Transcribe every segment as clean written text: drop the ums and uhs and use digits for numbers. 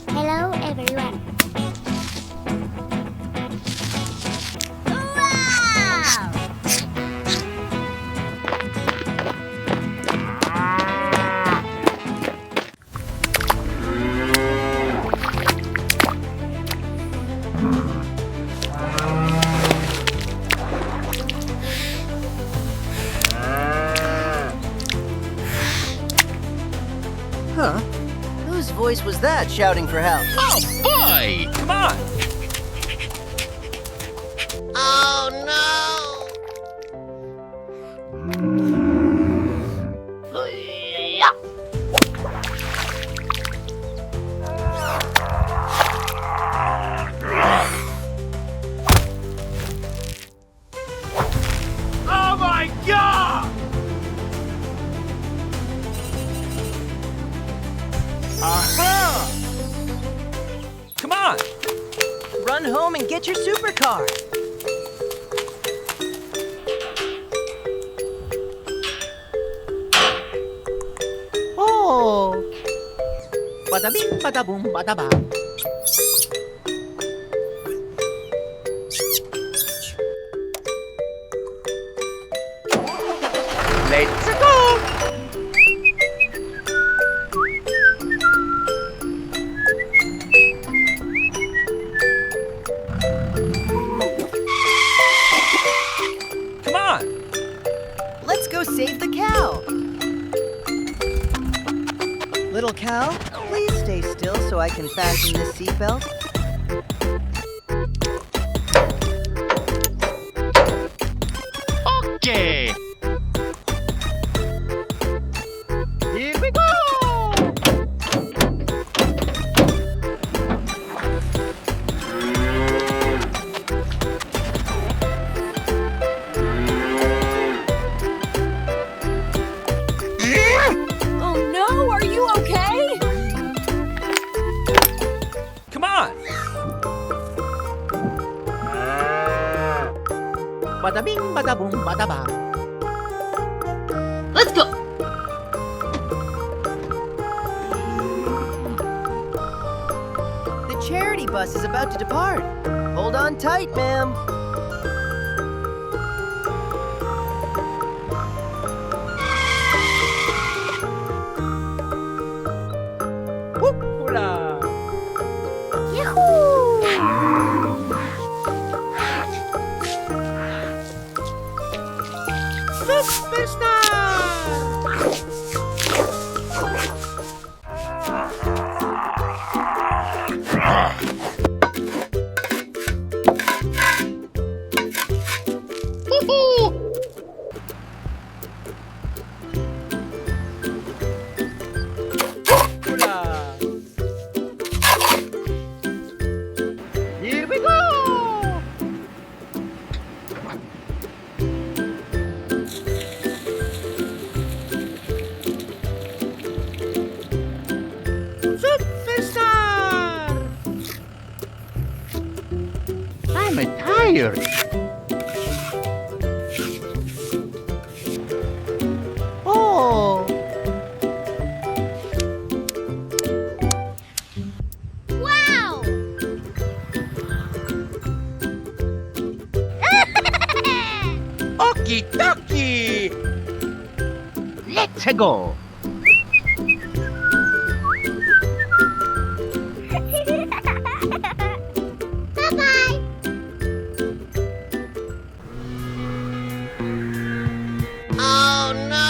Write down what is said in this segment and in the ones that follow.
Hello, everyone. Huh? Whose voice was that shouting for help? Oh boy! Come on! Oh no! Oh my god! Aha! Come on! Run home and get your supercar. Oh! Bada bing, bada boom, bada bang. Let's go! Come on! Let's go save the cow. Little cow, please stay still so I can fasten this seatbelt. Okay! Here we go! Oh no, are you okay? Come on! Bada bing, bada boom, bada bang. Let's go. The charity bus is about to depart. Hold on tight, ma'am. Hola! Hola! Here we go! Superstar! I'm tired. Oh! Wow! Okie dokie! Let's go! Bye-bye! Oh no!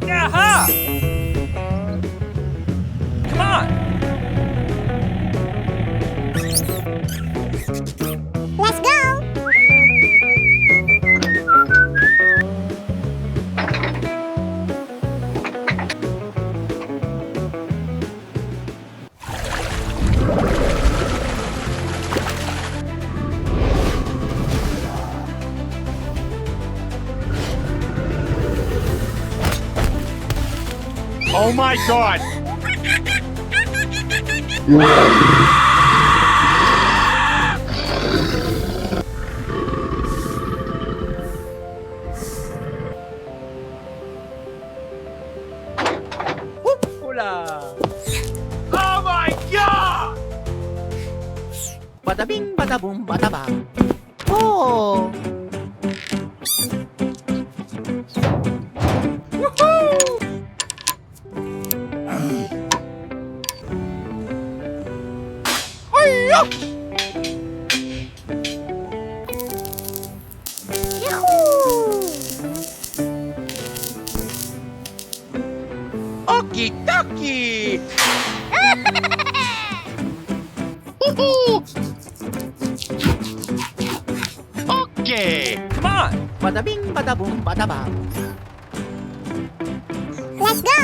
Aha! Come on! Let's go! Oh my god! Bada bing, bada boom, bada bang. Oh! Okie dokie! Woohoo! Okay, come on! Bada bing, bada boom, bada bang. Let's go.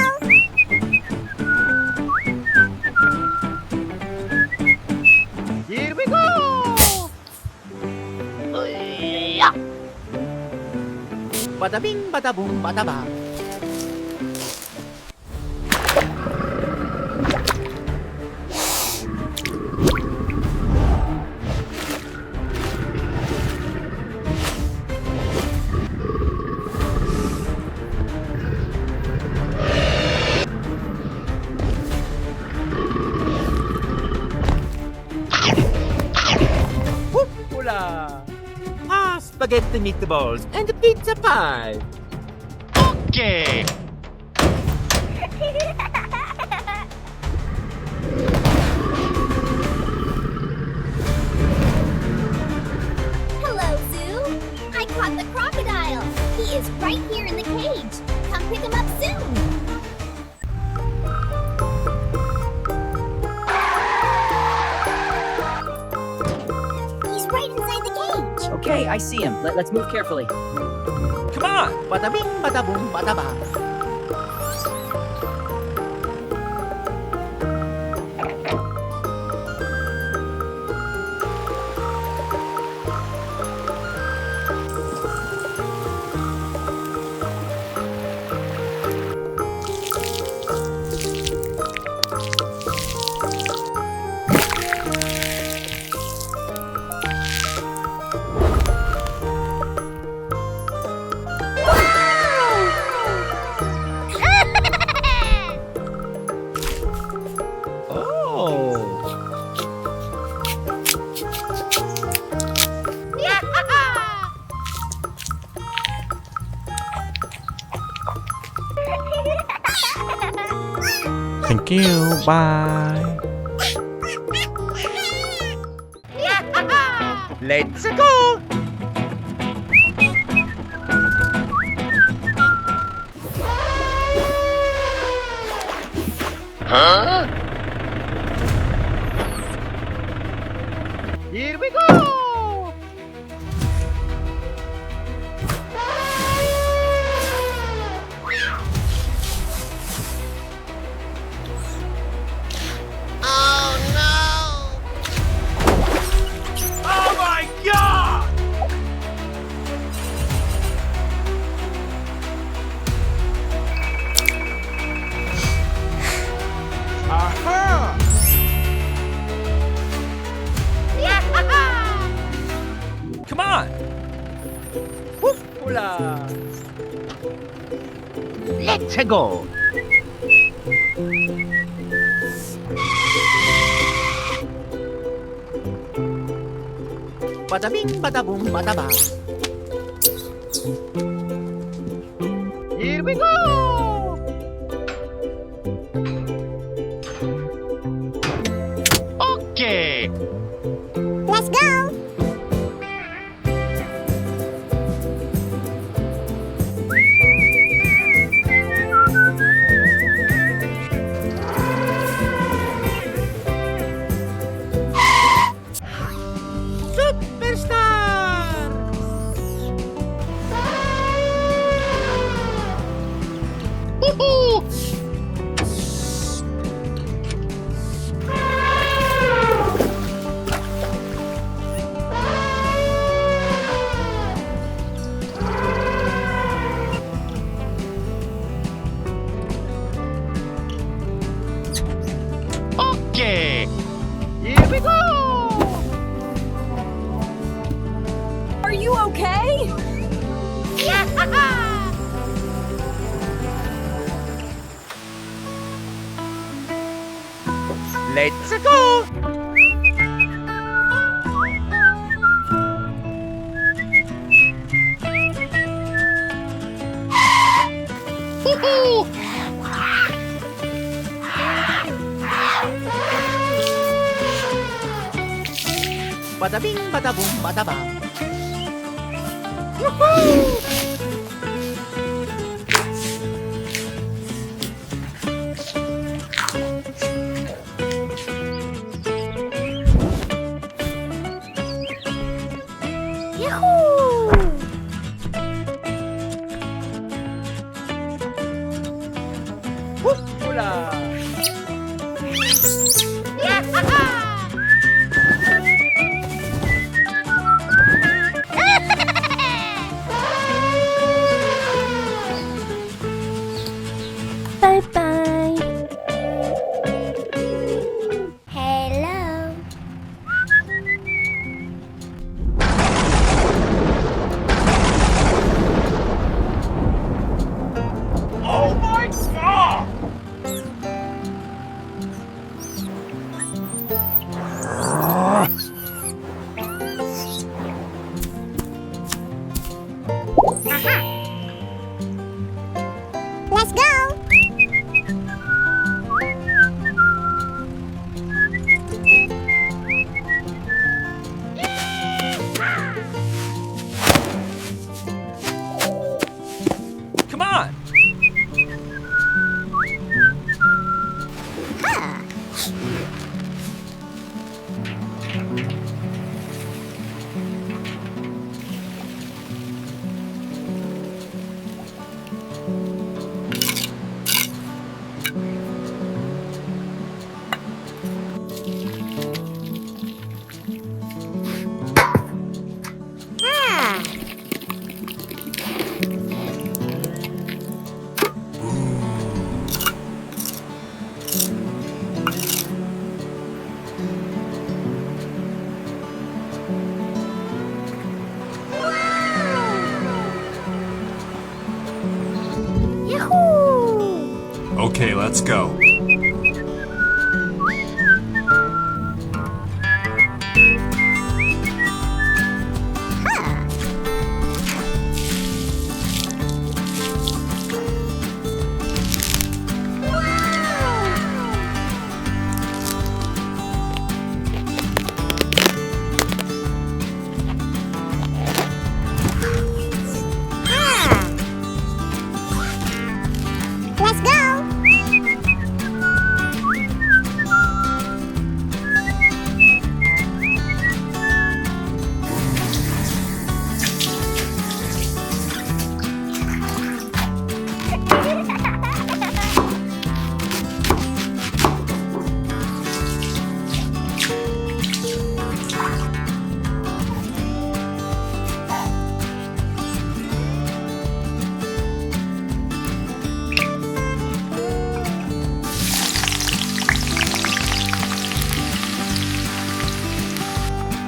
Here we go! Bada bing, bada boom, bada bang. Hoopla! Spaghetti meatballs and pizza pie. Okay! Hello, Zoo. I caught the crocodile. He is right here in the cage. Come pick him up soon. He's right inside the cage. Okay, I see him. Let's move carefully. Come on! Bada bing, bada boom, bada bang. Thank you. Bye. Let's go! Huh? Here we go! Oh my god! Aha! Come on! Hoopla! Let's go! Bada bing, bada boom, bada bang. Here we go! Okay! Let's go. Superstar! Woohoo! Okay! Here we go! Are you okay? Let's go! Woohoo! Bada bing, bada boom, bada bang. Hula! Bye bye. Hello. Let's go. Come on! Okay, let's go. Let's go.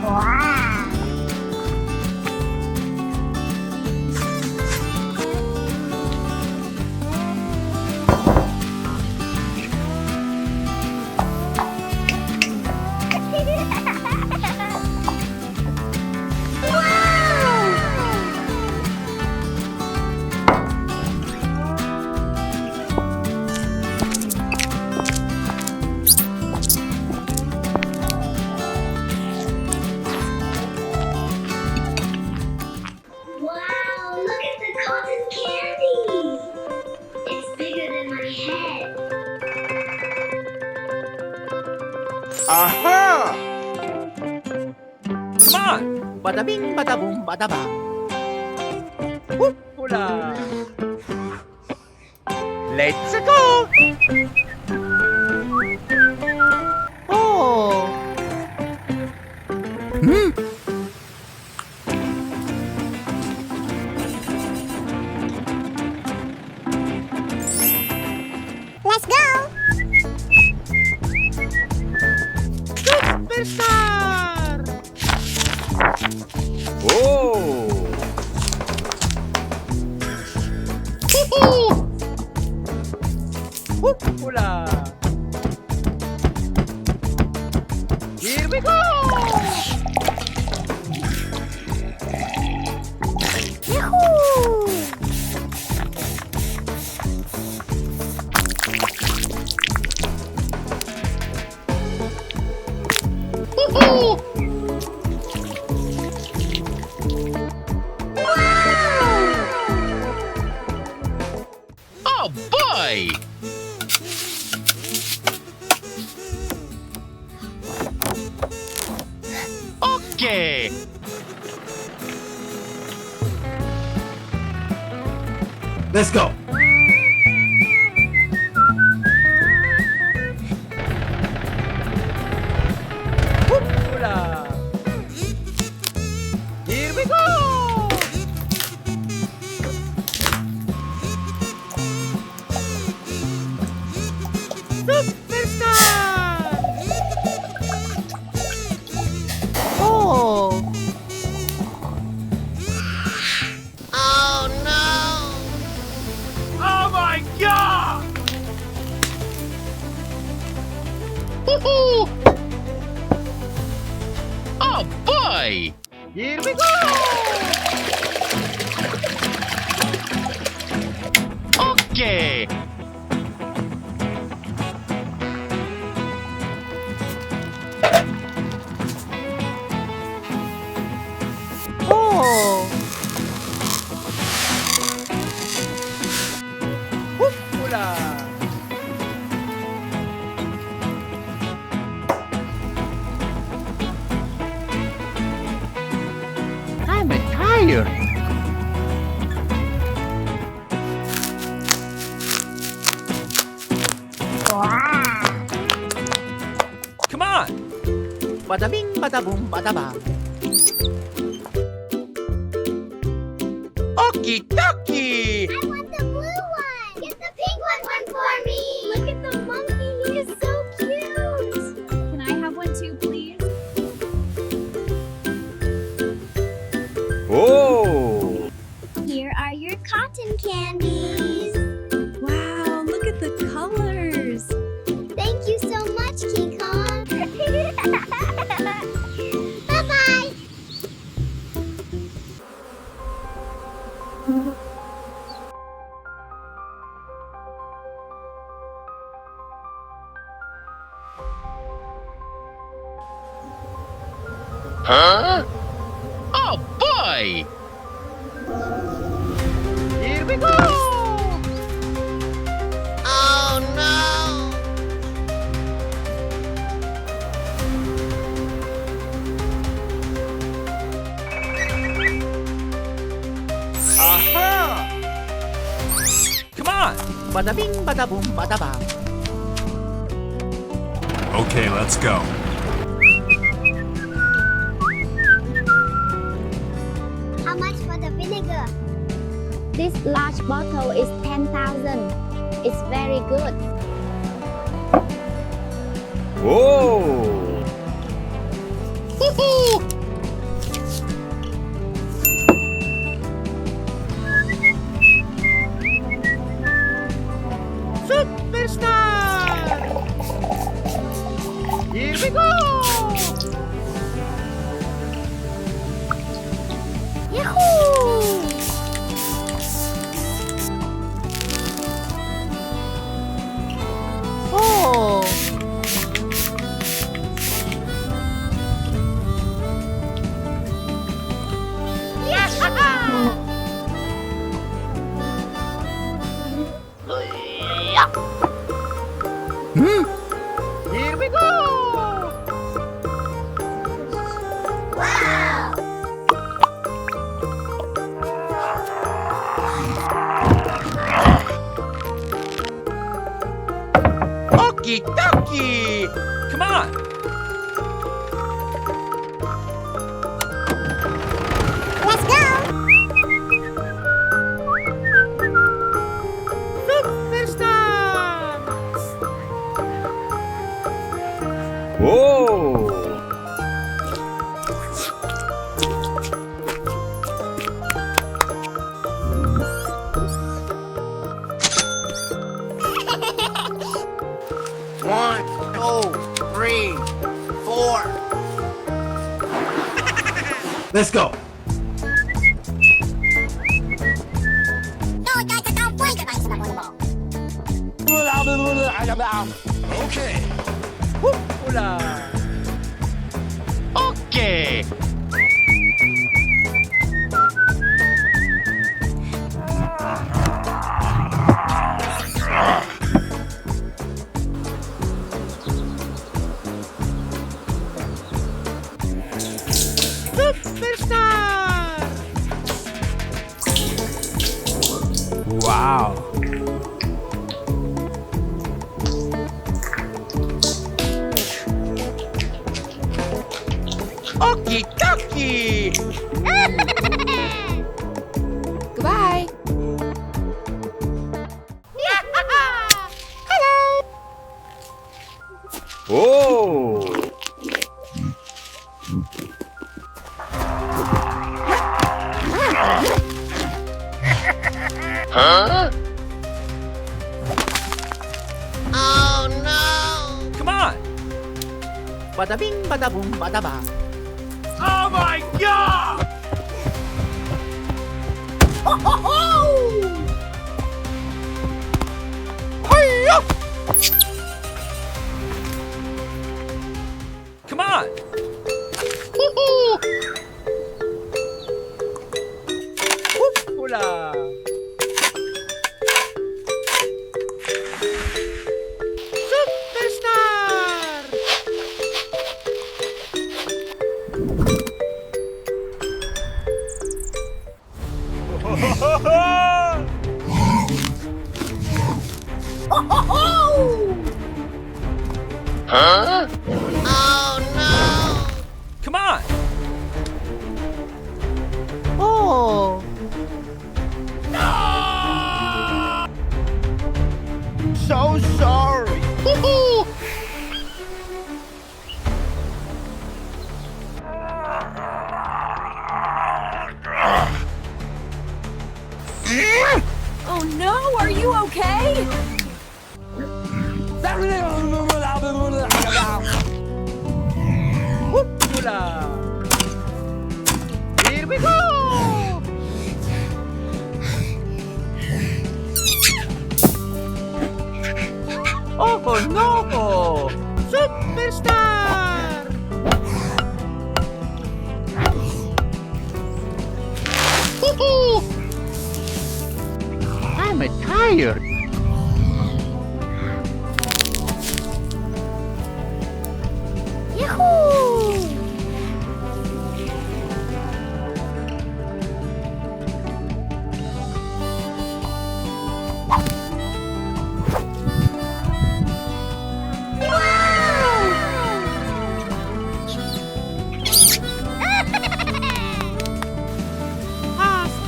Wow. Wow, look at the cotton candy! It's bigger than my head. Aha! Come on! Bada bing, bada boom, bada bang. Hula! Let's go! Oh! Hmm? Let's go. Superstar! Oh! Hula! Here we go! Yahoo! boy! Okay! Let's go. Hoopla! Here we go! Oh! Oh no! Oh my god! Woohoo! Oh boy! Here we go! Okay! Oh! Hoopla! I'm tired. Come on! Bada bing, bada boom, bada bang. Okie dokie! I want the blue one. Get the pink one for me. Look at the monkey. He is so cute. Can I have one too, please? Oh! Here are your cotton candies. Wow, look at the colors. Thank you so much, King Kong. Bye-bye. Huh? Oh boy! Here we go! Oh no! Aha! Come on! Bada bing, bada boom, bada bang. Okay, let's go. How much for the vinegar? This large bottle is 10,000. It's very good. Whoa! Woohoo! Superstar! Here we go! Yahoo! Oh! Here we go! Wow! Okie dokie! Come on! Let's go! Superstar! Whoa! One, two, three, four. Let's go. Okay. Hoopla! Okay! Wow. Okie dokie. Goodbye. Oh. Huh? Come on. Bada bing, bada boom, bada ba. Oh my God! Come on. Hoopla. Huh? Come on. Oh. So sorry. Oh no, are you okay? Hoopla. Here we go. Oh no! Superstar! I'm tired. Yahoo!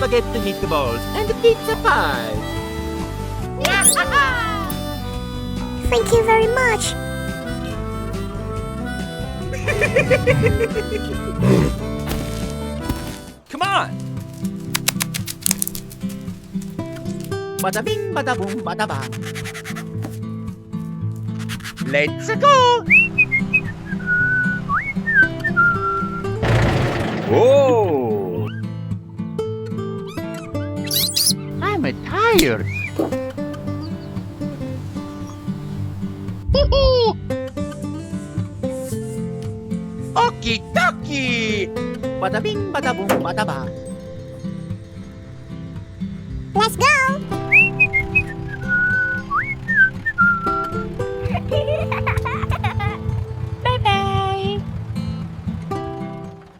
Spaghetti meatballs and pizza pie. Thank you very much. Come on. Bada bing, bada boom, bada ba. Let's go. Oh. I'm tired. Okie dokie. Bada bing, bada boom, bada ba. Let's go.